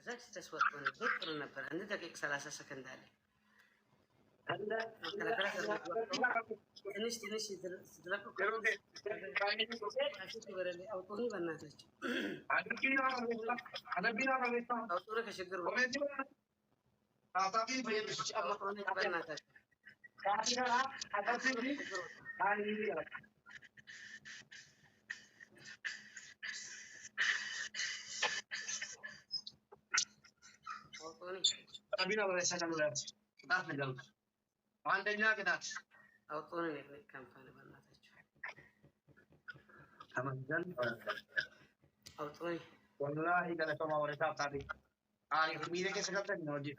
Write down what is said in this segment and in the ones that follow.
ዛች ተስወጥቶኝ ጥሩ ነበር። አንድ ደቂቃ 30 ሰከንድ አለ። ትንሽ ስትለቁ አውጡኝ በእናታችሁ አውጡኝ ከችግር አንደኛ ቅጣት አውጡኝ ካምፓኒ በእናታችሁ ተመዘን አውጡኝ ወላሂ ገለተማ ወረታ ታሪክ ታሪክ ሚለከ ሰከተን ነው እንጂ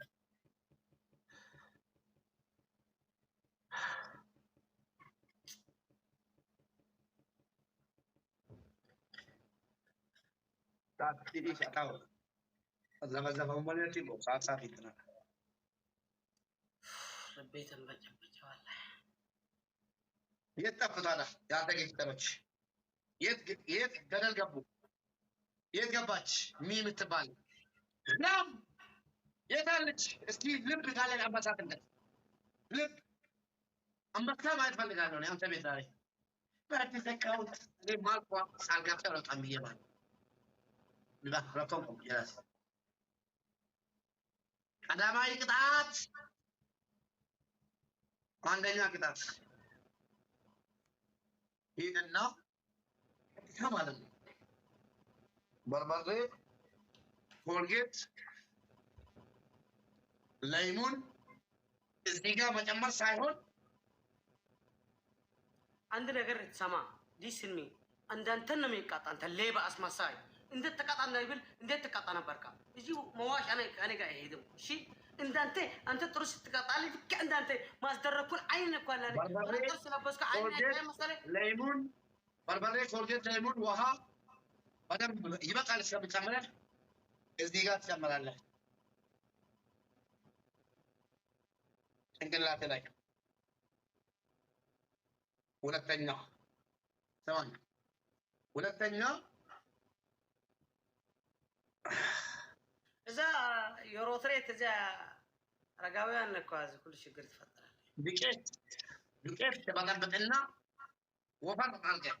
ታዲዲ ሰጣው ዘመዘመው ማለት ነው ሳሳ ፊትና ለቤተን በጨበጨዋለ የት ጠፍታላ ያተገኝተሮች የት ገደል ገቡ የት ገባች ሚ የምትባል ናም የታለች እስቲ ልብ ካለን አባሳትነት ልብ አንበሳ ማለት ፈልጋለሁ ነው አንተ ቤት ላይ በተሰካውት ለማልቋ ሳልጋጠው ነው ታምዬ ማለት ረቶም ይላስ ቀዳማዊ ቅጣት አንደኛ ቅጣት ይሄንና ማለት ነው በርበሬ ኮልጌት ላይሙን እዚህ ጋር መጨመር ሳይሆን አንድ ነገር ተሰማ ዲስልሚ አንዳንተን ነው የሚቃጣ አንተ ሌባ አስመሳይ እንዴት ተቃጣ እንዳይብል እንዴት ተቃጣ ነበርካ እዚህ መዋሽ እኔ ጋር አይሄድም እሺ እንዳንተ አንተ ጥሩ ስትቃጣል ልክ እንዳንተ ማስደረኩን አይን እኮ አለ በርበሬ ስለበስከ አይን መሰለ ላይሙን በርበሬ ኮልጌት ላይሙን ውሃ በደንብ ይበቃል ስለምጨምረህ እዚህ ጋር ትጨምራለህ ጭንቅላት ላይ ሁለተኛ ሰማኝ ሁለተኛ እዛ የሮትሬት እዛ ረጋውያን እኮ አዝ ሁሉ ችግር ይፈጠራል ዱቄት ተበጠበጥና ወፈር አድርገህ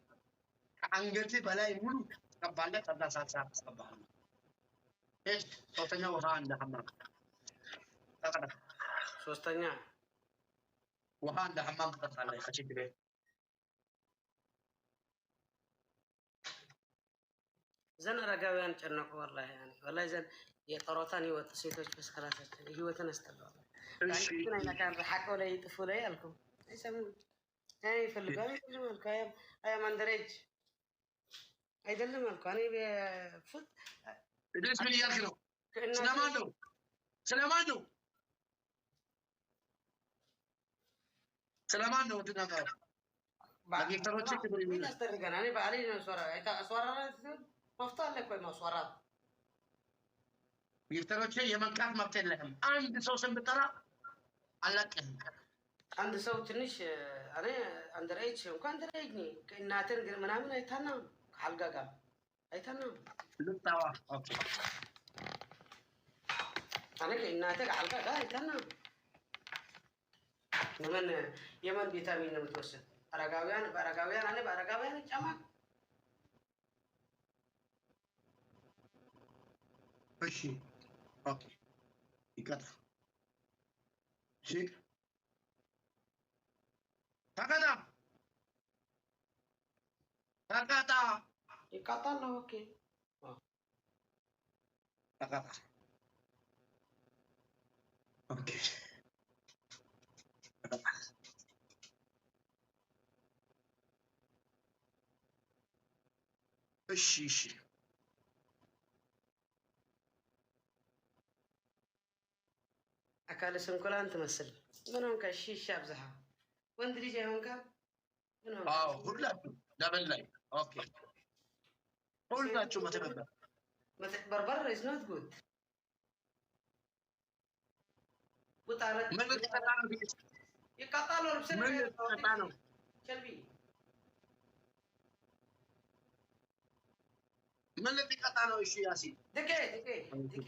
ከአንገት በላይ ሙሉ ተቀባለህ ተዳሳሳ ተቀባለህ እሺ ሶስተኛ ውሃ እንደ ሐማም ተቀዳ ሶስተኛ ውሃ እንደ ሐማም ተቀጣለህ ከችግር ዘን ረጋውያን ጨነቁ ወላሂ ዘን የጠሮታን ህይወት ሴቶች በስከላታቸው ህይወትን አስተላልፈዋል እሺ ግን አይናካን ሐቀው ላይ ጥፉ ላይ አልኩም አይሰሙ አይ ፈልጋይ መልካም አይ ማንደረጅ አይደለም አልኩ እኔ በፉት እደስ ምን ያልክ ነው ስለማን ነው ትናገር ባጌተሮች ክብር ይሁን አስተርገና እኔ ባሊ ነው ሶራ አይታ ሶራ መፍታት አለ እኮ ማስወራት ጊፍተሮች የመንካት መብት የለህም አንድ ሰው ስም ብጠራ አለቅህም አንድ ሰው ትንሽ እኔ አንደረጅ እንኳን አንደረጅ ነኝ ከእናቴን ግን ምናምን አይታና ካልጋ ጋር አይታና ልታዋ ኦኬ እኔ ከእናቴ ካልጋ ጋር አይታና የመን ቪታሚን ነው የምትወስድ አረጋውያን እኔ በአረጋውያን ጫማ እሺ ኦኬ ይቀጣ እሺ ተቀጣ ይቀጣል ነው ኦኬ ተቀጣ ኦኬ ተቀጣ እሺ አካለ ስንኩላን ትመስል ምን ሆንካ ሺሻ አብዛሃ ወንድ ልጅ አይሆንካ ምን ሆንካ አዎ ሁላችሁ ደብል ላይ ኦኬ ሁላችሁ መተበበር በርበሬ is not good ወጣረት ምን ተጣጣ ነው ይቀጣሉ ልብስ ምን ተጣጣ ነው ቸልቢ من اللي قطعنا وش ياسين دكي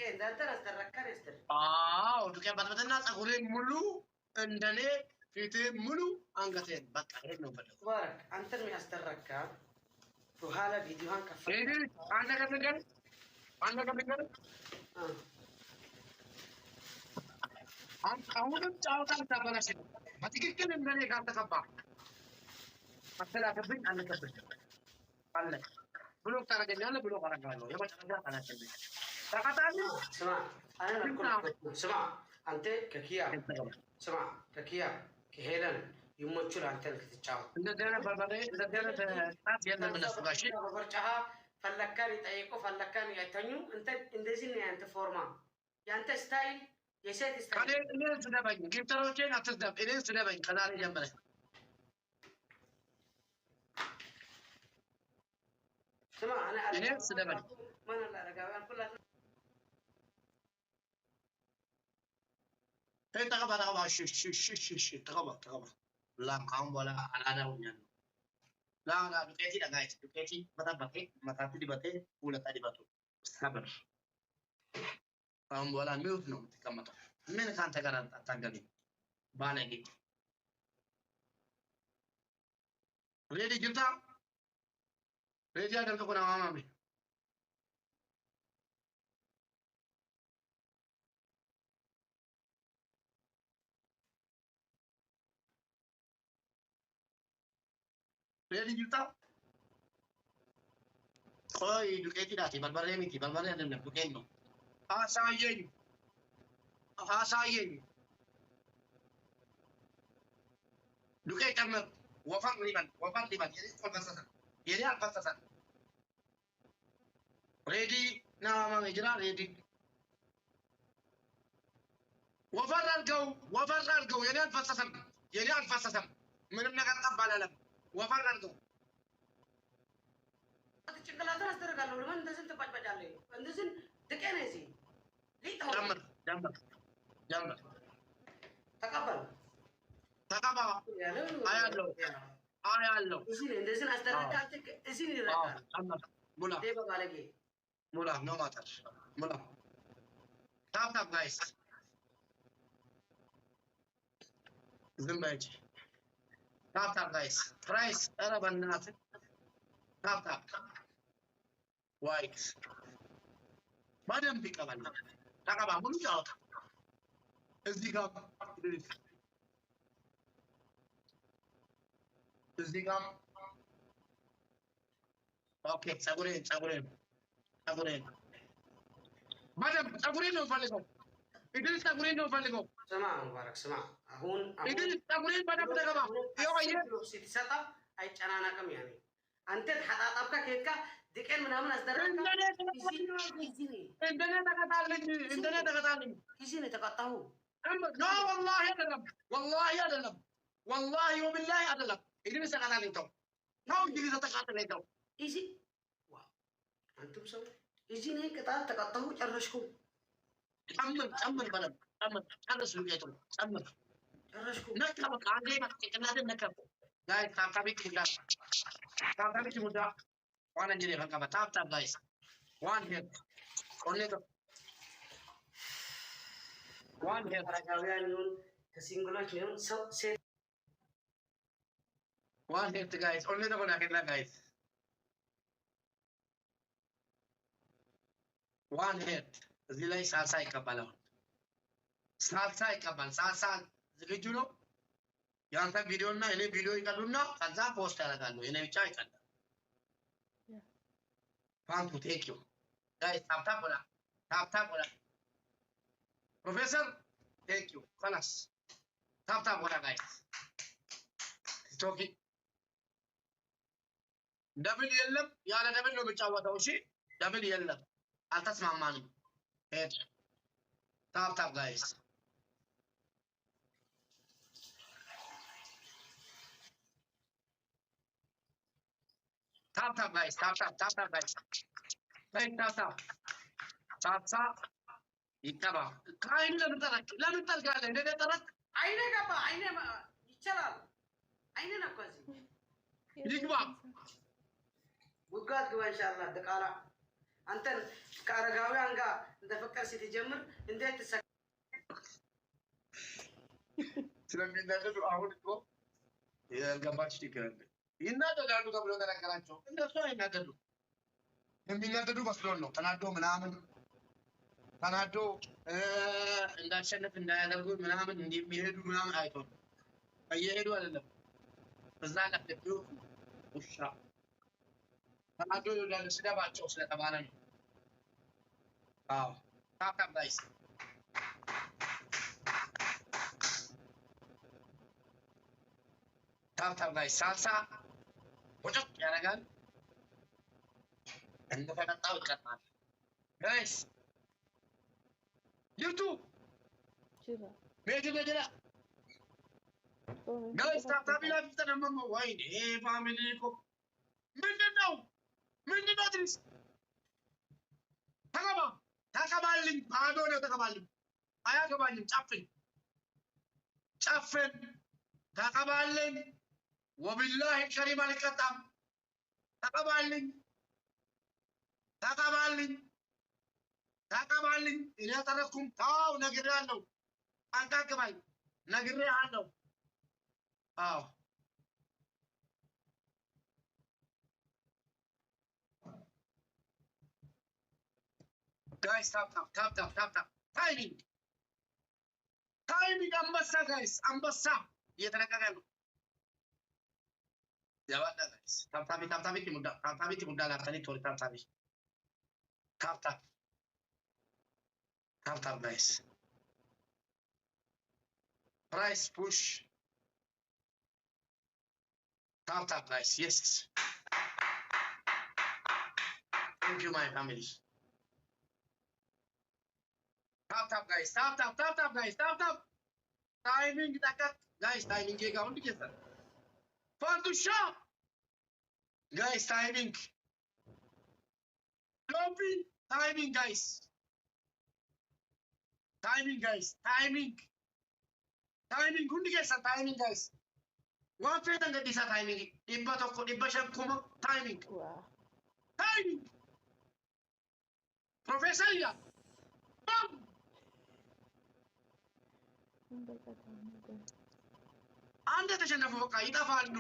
انت استركر يستر دكي بدنا تقولين ملو عندنا في ملو انقتين بقى هيك نقول بارك انت من استركر وهذا فيديو هان كفر ايه عندك ابن عندك ابن أنا تعال تبلاش ما تكلم مني قاعد تكبر مثلا كبين أنا كبين قال بلوك ترى جنيان بلوك أنا قالوا يا بس أنا كبين تكتاني سمع أنا أقول سمع أنت ككيا سمع ككيا كهيلن يوم تشول أنت كتجاو ندينا بربري ندينا تاب يلا من السباشي برجعها فلكان يتأيكو فلكان يتنيو أنت زين أنت فورما يا أنت ستايل يسيت ستايل إني سنة بين جبت له شيء أتصدق إني سنة بين كذا جنبه سمع أنا إني سنة بين ما أنا لا رجع كلها هي تقبل شش تقبل لا كم ولا أنا ونيان لا دكتي لا guys دكتي متى تدي بته ولا تدي بته صبر كم ولا ميوت نوم كم من كان تكرر تانجلي بالغي ready جبتا ready ada tu kuna mama mi ready جبتا koi duketi dati balbalnya miti balbalnya ada nak dukeno asayen duket kamu wafat liban jadi konversasan jadi konversasan ready nama ngejra ready wafat argo jadi konversasan ምንም ነገር ተባላለም ወፈር አድርገው ጭንቅላትን አስደርጋለሁ ለምን እንደዚህ ተባጭባጫለህ እንደዚህ ድቄ ነው እዚህ ሊጣው ጀምር ተቀበል አያለው እዚህ እንደዚህ አስደርጋለህ እዚህ ይረካል ሙላ ደባ ባለጌ ሙላ ነው ማተር ሙላ ታፕ ጋይስ ዝም በይ ታፕ ጋይስ ፕራይስ ኧረ በእናትህ ታፕ ዋይት በደንብ ይቀበል ተቀባ ሙሉ ያወጣ እዚህ ጋር ኦኬ ፀጉሬን በደንብ ፀጉሬን ነው ፈልገው ኢድሪስ ፀጉሬን ነው ፈልገው ስማ ሙባረክ ስማ አሁን ኢድሪስ ፀጉሬን በደንብ ተቀባ ሲሰጣ አይጨናነቅም ያኔ አንተ ተጣጣብካ ከሄድካ ድቄን ምናምን አስደረግካ እንደኔ ተቀጣልኝ እዚህ ነው የተቀጣሁ ኖ ወላሂ አይደለም ወላሂ ወቢላሂ አይደለም ኢድሪስ ተቀጣልኝ ተው ኢድሪስ ተቀጣልኝ ተው እዚህ አንተም ሰው እዚህ ነው ቅጣት ተቀጣሁ ጨረሽኩ ጨምር በለም ጨርስ ልቄቱ ጨምር ጨረሽኩ ነካ በቃ አንዴ ቅናትን ነከብኩ ጋይ ታብታቢት ሙዳ ዋን እንጂ ፈቀበ ታብታብ ጋይስ ዋን ሄድ ኦኔቶ ዋን ሄድ አረጋውያን ይሁን ከሲንግሎች ይሁን ሰው ሴት ዋን ሄድ ጋይስ ኦኔቶ ኮና ከላ ጋይስ ዋን ሄድ እዚህ ላይ ሳልሳ ይቀበላል ሳልሳ ዝግጁ ነው ያንተ ቪዲዮ እና እኔ ቪዲዮ ይቀዱና ከዛ ፖስት ያደርጋሉ እኔ ብቻ ይቀዳል ፋንቱ ቴንክ ዩ ጋይስ ታፕታፕ ወላ ፕሮፌሰር ቴንክ ዩ خلاص ታፕታፕ ወላ ጋይስ ስቶኪ ደብል የለም ያለ ደብል ነው የሚጫወተው እሺ ደብል የለም አልተስማማንም ሄድ ታፕታፕ ጋይስ Tap guys. Right, tap. ይቀባ ከአይን ለምን ጠርጋለህ? እንደ ጠረቅ አይኔ ገባ አይኔ ይቻላል አይኔ ነው ከዚህ ይግባ ጉጋት ግባ ኢንሻአላህ ደቃላ أنت كأرجعوي عنك أنت فكر ستجمر أنت تسك سلام من ذلك أهونكو يا الجماعة تيجي ይናደዳሉ ተብሎ ተነገራቸው። እነሱ አይናደዱ። የሚናደዱ መስሎን ነው። ተናዶ ምናምን ተናዶ እንዳሸነፍ እንዳያደርጉ ምናምን እንደሚሄዱ ምናምን አይቶ እየሄዱ አይደለም። እዛ ለፍልፊው ውሻ ተናዶ ይወዳል ስደባቸው ስለተባለ ነው። አዎ ታካም ጋይስ ታካም ጋይስ ሳልሳ ወጭ ያረጋል እንደተቀጣው ይቀጣል ጋይስ YouTube Medyo na. Guys, tabi lang kita naman mo. Why? Family ko. Mindanao! Mindanao, Tris! Takaba! Takabaling! Paano na takabaling? Ayaw kabaling. Chapin! Chapin! Takabaling! Wabillahi karima likatam! Takabaling! Takabaling! Takabaling! Inataras kong tao nagirano. Ang kakabay. Nagirano. Oh. Guys, tap. Timing. Timing ambassa, guys. Ambassa. Iya talaga gano. Jawab na, guys. Tap-tabi kimuda lang. Tani tori tap-tabi. Tap. Tap, guys. Price push. Tap, guys. Yes. Thank you, my family. Tap, guys. Tap, guys. Tap. Timing dekat. Guys, timing ke kaun dikit sir. Fantu shot. Guys, timing. Lobby. Timing, guys. Timing, guys. Timing. Hundi keessa timing, guys. Waan feetan gadhiisaa timing. 100, 500 timing. Wow. Timing. Professor ya. Bam. አንድ ተሸነፉ በቃ ይጠፋሉ።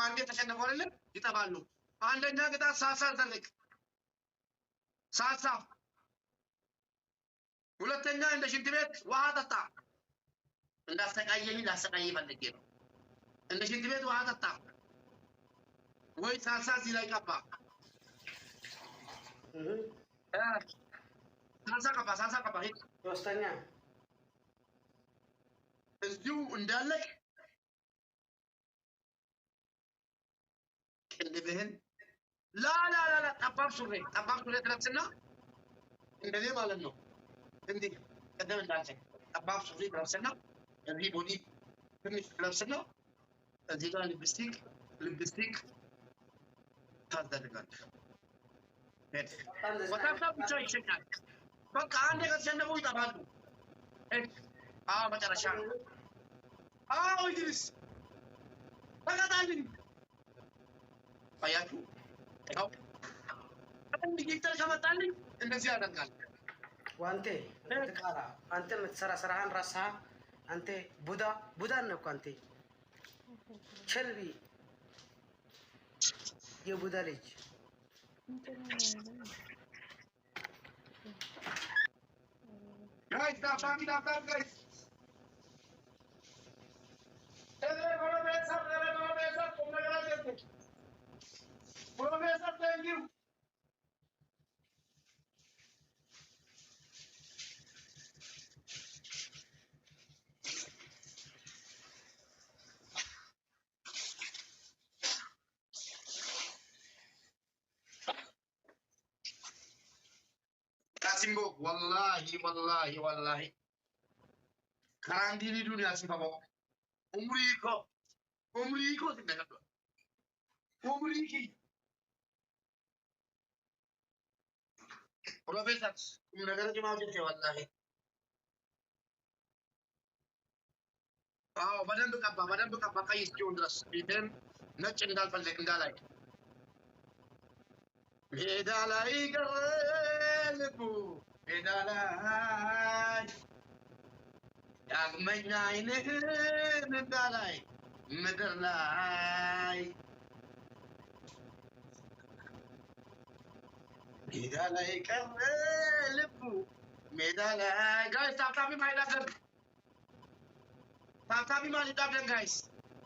አንድ ተሸነፉ አይደለ? ይጠፋሉ። አንደኛ ቅጣት ሳሳ ዘልቅ ሳሳ። ሁለተኛ እንደ ሽንት ቤት ውሃ ጠጣ። እንዳስተቃየኝ ላስተቃየ ፈልጌ ነው። እንደ ሽንት ቤት ውሃ ጠጣ ወይ ሳልሳ እዚህ ላይ ቀባ። ሳልሳ ቀባ። ሶስተኛ እዚሁ እንዳለቅ ቅንድብህን ላ ጠባብ ሱሪ ትለብስና እንደዚህ ማለት ነው። እንዲህ ቀደም እንዳልከኝ ጠባብ ሱሪ ትለብስና እዚህ ቦዲ ትንሽ ትለብስና እዚህ ጋር ሊፕስቲክ ታደርጋለህ። በታብታብ ብቻ ይሸኛል። በቃ አንዴ ከተሸነፉ ይጠፋሉ። መጨረሻ ነው። ኢድሪስ ተቀጣልኝ። አያችሁ አንድ ጌተር ከመጣልኝ እንደዚህ ያደርጋል። ዋንቴ ትቃራ አንተ የምትሰራ ስራህን ረሳህ። አንተ ቡዳ ነው እኮ አንተ ቸልቢ የቡዳ ልጅ guys stop guys Professor, thank you. Kasimbo, wallahi. Karandini dunia si papa. Umri ko tidak ada. Umri ki. Profesor, negara cuma aja sih wallahi. Badan tu apa kayak istri undras. Biden, nak cendal balik cendalai. ሜዳ ላይ ቀረ ልቡ ሜዳ ላይ ዳግመኛ ዓይንህን እንዳላይ ምድር ላይ ሜዳ ላይ ቀረ ልቡ ሜዳ ላይ ጋይስ ታብታቢ ማይላደር ታብታቢ ማይላደር ጋይስ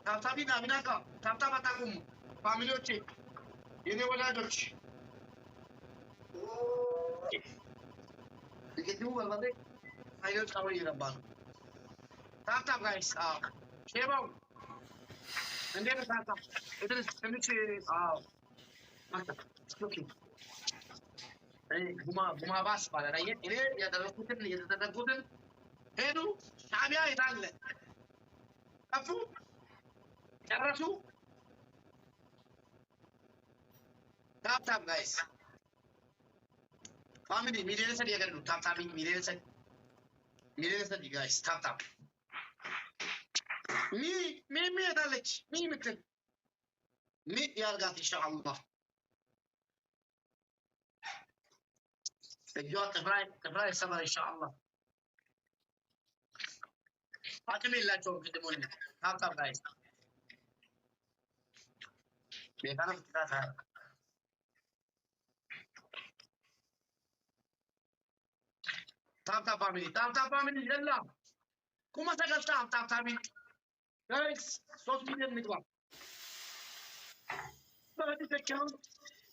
ታብታቢ ናሚናካ ታብታብ አታቁሙ ፋሚሊዎቼ የኔ ወላጆች ይገድሙ በርበሬ አይኖች አሁን እየገባ ነው። ታብታብ ጋይስ ሼባው እንዴት ታብታብ እድርስ ትንሽ ኦኬ ቡማ ባስ ባለ እኔ ያደረኩትን እየተደረጉትን ሄዱ ሻዕቢያ የታለ ጠፉ ጨረሱ። ታብታብ ጋይስ ፋሚሊ ሚሊዮን ሰድ የገሉ ታብታብ ሚሊዮን ሰድ ጋይስ ታብታብ ሚ የታለች ሚ ምትል ሚ ያርጋት ኢንሻአላህ الجوع تفراي السمر ان شاء الله فاطمه لا تشوف قدموا لنا هاكا جايز بيتانا فتاتا تاب فاميلي يلا كما سجل تاب فاميلي جايز صوت مين نقوى بعد اكونت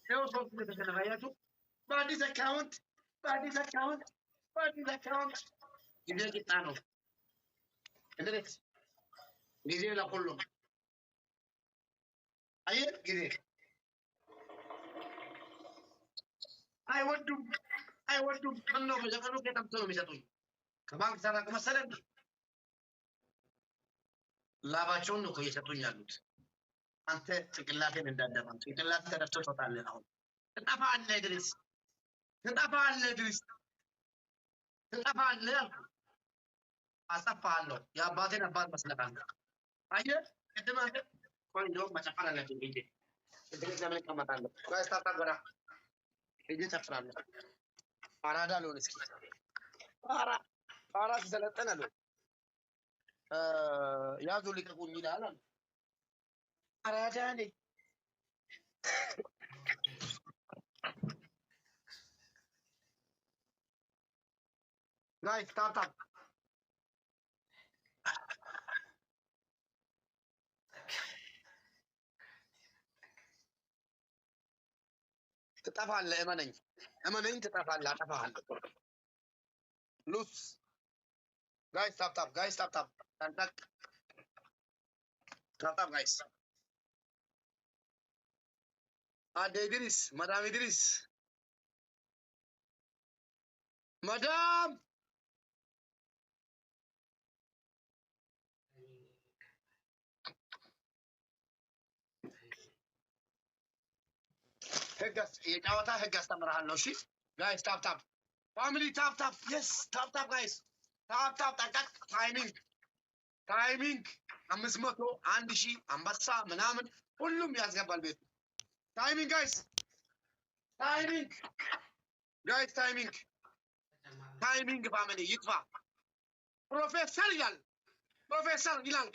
هو صوت مين غيرته بعد اكونت ጊዜ ቂጣ ነው እንዴት ጊዜ ለሁሉም አየህ ጊዜ አይወዱም ምነው በዘፈኑ ከተምቶ ነው የሚሰጡኝ ከባንክ ሰራቅ መሰለህ ላባቸውን ነው እየሰጡኝ ያሉት አንተ ጭንቅላቴን እንዳደማ ጭንቅላት ተደፍቶ ተጣለ አሁን ትጠፋለህ ድረስ ትጠፋለህ አጠፋለሁ የአባቴን አባት መስለካለሁ አየህ ቅድም አንተ ቆይ እንደውም መጨፈር አለብኝ እንጂ እዚህ ለምን እቀመጣለሁ ቆይ ስታጣገራ እዚህ ጨፍራለሁ አራዳ ልሆን እስኪ ፋራ ሲሰለጠነ ነው ያዙ ልቀቁኝ ይላል አራዳ ነኝ Guys, stop. ትጠፋለህ እመነኝ ትጠፋለህ አጠፋሃለሁ ሉስ ጋይስ ታፕ ታንታክ ታፕ ጋይስ አደ ኢድሪስ ማዳም ኢድሪስ ማዳም የጨዋታ ህግ አስተምርሃለሁ እሺ ጋይስ ታፕ ፋሚሊ ታፕ የስ ታፕ ጋይስ ታፕ ጠንቀቅ ታይሚንግ 500 1000 አንበሳ ምናምን ሁሉም ያስገባል ቤት ታይሚንግ ጋይስ ታይሚንግ ፋሚሊ ይጥፋ ፕሮፌሰር ይላል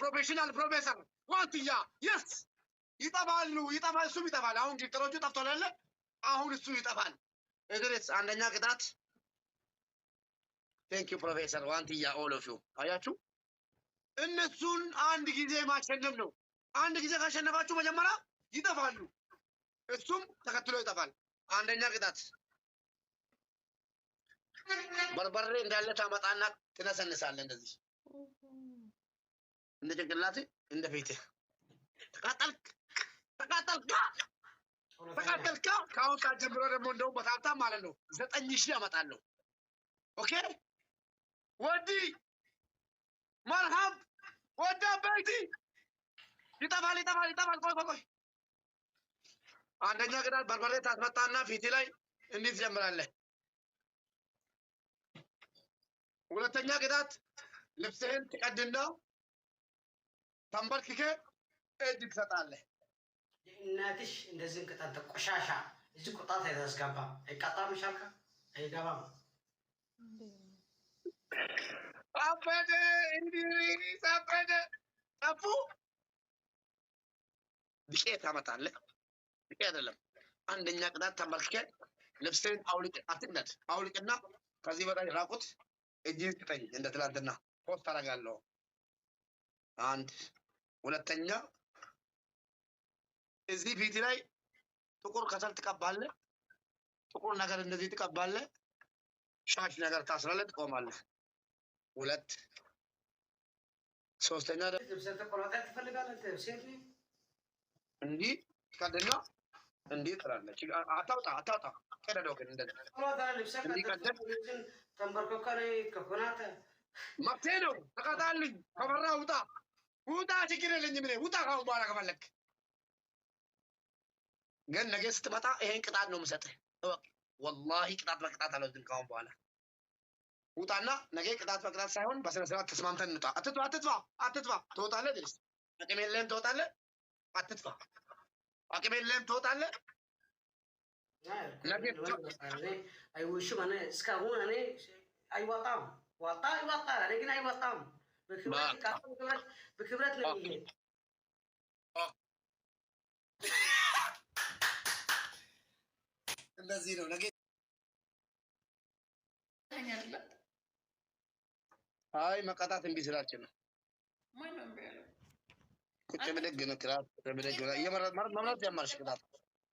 ፕሮፌሽናል ፕሮፌሰር ዋንትያ የስ ይጠፋሉ እሱም ይጠፋል አሁን ዲክተሮቹ ጠፍቷል አሁን እሱ ይጠፋል እግሬስ አንደኛ ቅጣት ቴንክ ዩ ፕሮፌሰር ዋንትያ ኦል ኦፍ ዩ አያችሁ እነሱን አንድ ጊዜ ማሸነፍ ነው አንድ ጊዜ ካሸነፋችሁ መጀመሪያ ይጠፋሉ እሱም ተከትሎ ይጠፋል አንደኛ ቅጣት በርበሬ እንዳለ ታመጣና ትነሰንሳለህ እንደዚህ እንደ ጭንቅላት እንደ ፊት ተቃጠልክ ከአሁን ሰዓት ጀምሮ ደግሞ እንደውም በታብታብ ማለት ነው 9000 ያመጣለሁ ኦኬ ወዲ መርሃብ ወዳ በይቲ ይጠፋል ቆይ አንደኛ ቅጣት በርበሬ ታስመጣና ፊት ላይ እንዴት ጀምራለህ ሁለተኛ ቅጣት ልብስህን ትቀድና ተንበርክከህ እጅ ትሰጣለህ እናትሽ እንደዚህ ቅጣት ቆሻሻ እዚህ ቁጣት አይተስገባ አይቃጣም ይሻልካ አይገባም አበደ እንዲህ አበደ ጠፉ ዱቄት ታመጣለህ ዱቄት አይደለም አንደኛ ቅጣት ተመልከት ልብስህን አውልቅ አትቅደድ አውልቅና ከዚህ በላይ ራቁት እጅህን ስጠኝ እንደ ትላንትና ፖስት አደርጋለሁ አንድ ሁለተኛ እዚህ ፊት ላይ ጥቁር ከሰል ትቀባለህ ጥቁር ነገር እንደዚህ ትቀባለህ ሻሽ ነገር ታስራለህ ትቆማለህ ሁለት ሶስተኛ ልብስህን ተቆራጣ ትፈልጋለህ ሴት እንዲህ ቀደና እንዲህ ትላለች አታውጣ ቀደደው ግን እንደዚህ እንዲህ ቀደም ተንበርኮከኔ ከኮናተ መብቴ ነው ተቀጣልኝ ከፈራ ውጣ ችግር የለኝም እኔ ውጣ ካሁን በኋላ ከፈለክ ግን ነገ ስትመጣ ይሄን ቅጣት ነው የምሰጥህ እወቅ ወላሂ ቅጣት በቅጣት አልወስድም ካሁን በኋላ ውጣና ነገ ቅጣት በቅጣት ሳይሆን በስነ ስርዓት ተስማምተን እንውጣ አትጥፋ ትወጣለህ ድረስ አቅም የለህም ትወጣለህ አትጥፋ አቅም የለህም ትወጣለህ ነገ አይውሽም እኔ እስካሁን እኔ አይወጣም ይወጣ እኔ ግን አይወጣም በክብረት ነው የሚሄድ እንደዚህ ነው ነገ አይ መቀጣት እምቢ ስላችን ነው ቁጭ ብድግ ነው ክራት ብድግ ነው መምራት ጀመርሽ ቅጣት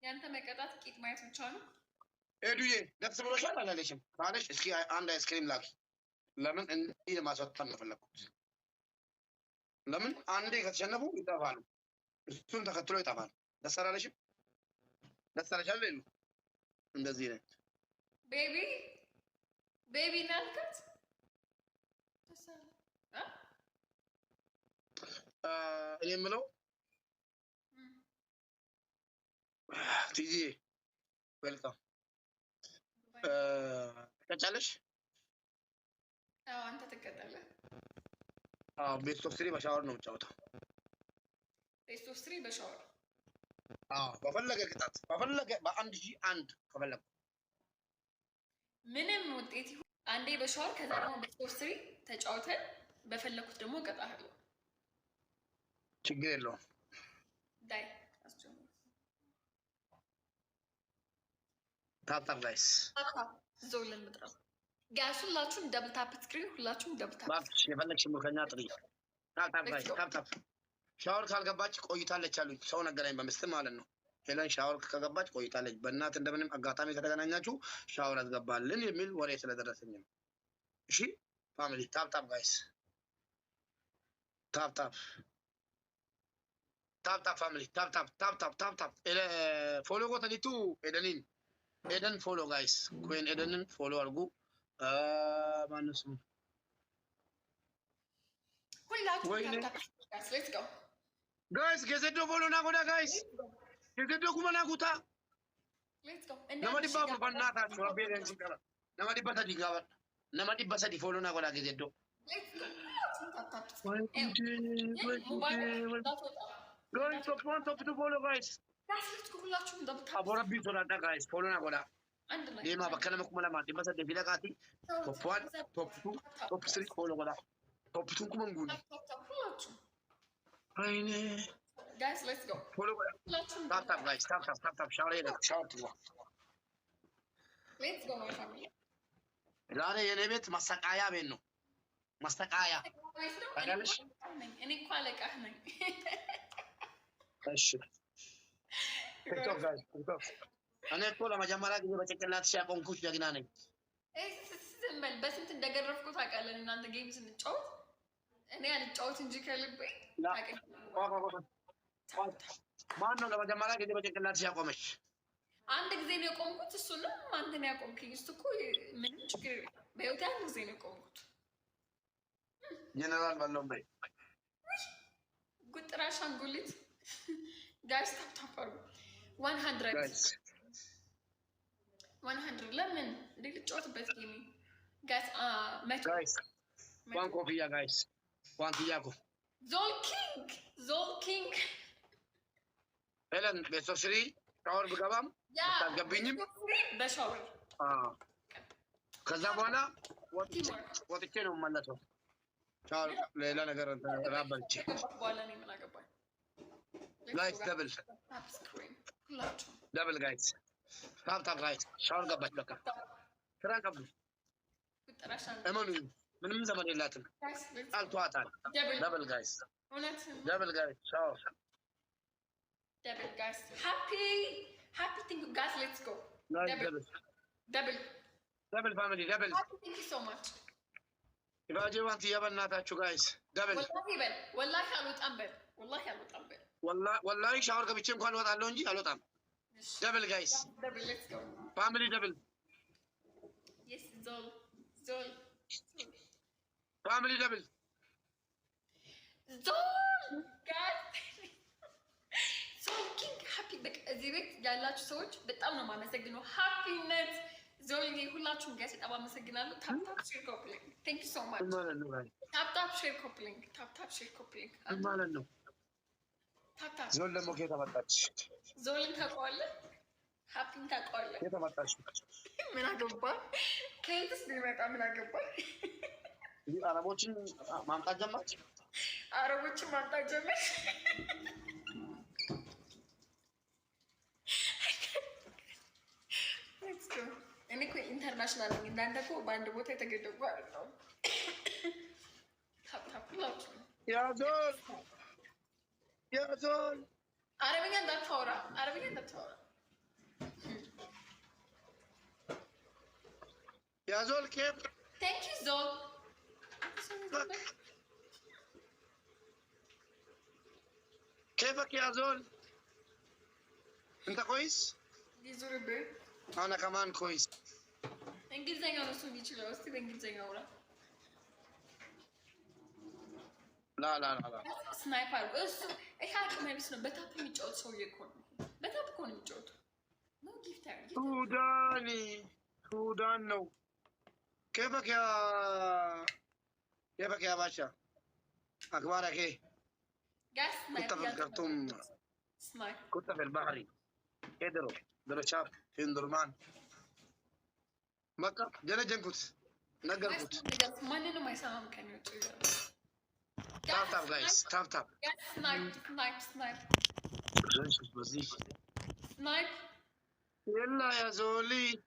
ያንተ መቀጣት ቂጥ ማየት ብቻ ነው ኤዱዬ ደስ ብሎሻል አላለሽም ካለሽ እስኪ አንድ አይስክሪም ላኪ ለምን እንዲህ ለማስወጣት ነው ፈለኩት ለምን አንዴ ከተሸነፉ ይጠፋሉ እሱን ተከትሎ ይጠፋል ደስ አላለሽም ደስ አለሻል እንደዚህ ነው ቤቢ ናልከት እኔ የምለው ቲጂ ዌልካም ትቀጫለሽ አንተ ትቀጣለህ ቤስት ኦፍ 3 በሻወር ነው የምጫወተው ቤስት ኦፍ 3 በሻወር በፈለገ ቅጣት በፈለገ በአንድ ሺህ አንድ ከፈለገ ምንም ውጤት ይሁን አንዴ በሻወር ከዛ ደግሞ ቤስት ኦፍ 3 ተጫውተን በፈለኩት ደግሞ እቀጣለሁ ችግር የለውም ዳይ ታፕ ጋይስ ዞልን ምጥራው ጋይስ ሁላችሁም ደብል ታፕ ስክሪን ሁላችሁም ደብል ታፕ ባክሽ የፈለግሽ ሙከኛ ጥሪ ታፕ ጋይስ ታፕ ሻወር ካልገባች ቆይታለች አሉኝ ሰው ነገረኝ በምስል ማለት ነው ሄለን ሻወር ከገባች ቆይታለች በእናት እንደምንም አጋጣሚ ከተገናኛችሁ ሻወር አስገባልን የሚል ወሬ ስለደረሰኝ ነው እሺ ፋሚሊ ታፕ ጋይስ ታፕ ፋሚሊ ታፕ ፎሎ ጎተኒቱ ኤደን ፎሎ ጋይስ ኩን ኤደንን ፎሎ አድርጉ ማነው ስሙ ሁላችሁም ጋይስ ገዘዶ ፎሎ ና ጎዳ ጋይስ ገዘዶ ኩመና ጉታ nama dhibba afur bannaataatu rabbiin qaba nama dhibba sadi gaafa nama dhibba sadi fooloo naa godhaa gezeddoo guys top to follow guys abo rabbii sodaadha guys fooloo naa godhaa deemaa bakka nama kuma lamaa dhibba sadii fi dhaqaati top 1 top 2 top 3 fooloo godhaa top 2 kuma hin guunne ayne guys let's go follow tap guys tap shower to let's go my family ዛሬ የኔ ቤት ማሰቃያ ቤት ነው ማሰቃያ ታውቃለሽ እኔ እኮ አለቃህ ነኝ እሺ ቲክቶክ ጋይስ ቲክቶክ እኔ እኮ ለመጀመሪያ ጊዜ በጭንቅላትሽ ያቆምኩሽ ጀግና ነኝ ዝም በል በስንት እንደገረፍኩት ታውቃለህ እናንተ ጌም ስንጫወት እኔ አልጫወት እንጂ ከልቤ ማን ነው ለመጀመሪያ ጊዜ በጭንቅላትሽ ያቆመሽ አንድ ጊዜ ነው የቆምኩት እሱንም አንተ ነው ያቆምከኝ እሱ እኮ ምንም ችግር በህይወቴ አንድ ጊዜ ነው የቆምኩት ጀነራል ባለው በይ ጉጥራ ሻንጉሊት ጋይስ ታፕታፓሩ 100 ለምን እንዴ ልጫወትበት ጌም ጋይስ ጋይስ ዋን ኮፊያ ጋይስ ዋን ቲያኮ ዞል ኪንግ ሄለን ቤተሰብ ስሪ ሻወር ብገባም ብታስገብኝም በሻወር ከዛ በኋላ ወጥቼ ነው የምመለሰው። ሌላ ነገር ራበልቼ ጋይስ ደብል ጋይስ ታፕ ጋይስ ሻወር ገባች። በቃ ስራ ቀብሉ እመኑ፣ ምንም ዘመን የላትም አልተዋታል። ደብል ጋይስ ሻወር Double, guys. Happy thing, guys. Let's go. Double family, double. Happy, thank you so much. If you want to have another guys, double. Wallahi, Wallahi, shower ka bichim kwan wata lonji alotam. Double guys. Double, let's go. Family double. Yes, Zol. Family double. Zol, guys. ሃፒ በቃ እዚህ ቤት ያላችሁ ሰዎች በጣም ነው የማመሰግነው። ሃፒነት ዞልዬ ሁላችሁም ጋር በጣም አመሰግናለሁ። ታፕታፕ ሼር ኮፕሊንግ ቴንክ ዩ ሶ ማች። ታፕታፕ ሼር ኮፕሊንግ ማለት ነው። ታፕታፕ ዞል ደግሞ ከየት መጣች? ዞልን ታውቀዋለህ? ሃፒን ታውቀዋለህ? ከየት መጣች? ምን አገባ? ከየትስ ቢመጣ ምን አገባ? አረቦችን ማምጣት ጀመረች። እኔ እኮ ኢንተርናሽናል ነኝ። እንዳንተ እኮ በአንድ ቦታ የተገደቡ አይደለም። ያዞል አረብኛ እንዳታወራ ያዞል ኬፍ ቴንክ ዩ ዞል كيفك يا زول؟ انت كويس؟ يزوربي انا كمان كويس. እንግሊዘኛ ነው እሱ የሚችለው። እስቲ በእንግሊዘኛ አውራ። ላ ስናይፐር እሱ ይሄ አቅም ቢስ ነው። በታፕ የሚጫወት ሰውዬ እኮ ነው። በታፕ እኮ ነው የሚጫወተው። ነው ጊፍተር ሱዳን ነው። كيفك يا باشا؟ اخبارك ايه؟ كنت في الخرطوم، كنت في البحر درو شاب في اندرمان مكة جنا جنكوت نقركوت. ማንንም አይሰማም ከሚወጡ ታፕ ጋይስ ታፕ ስናይፕ يلا يا زولي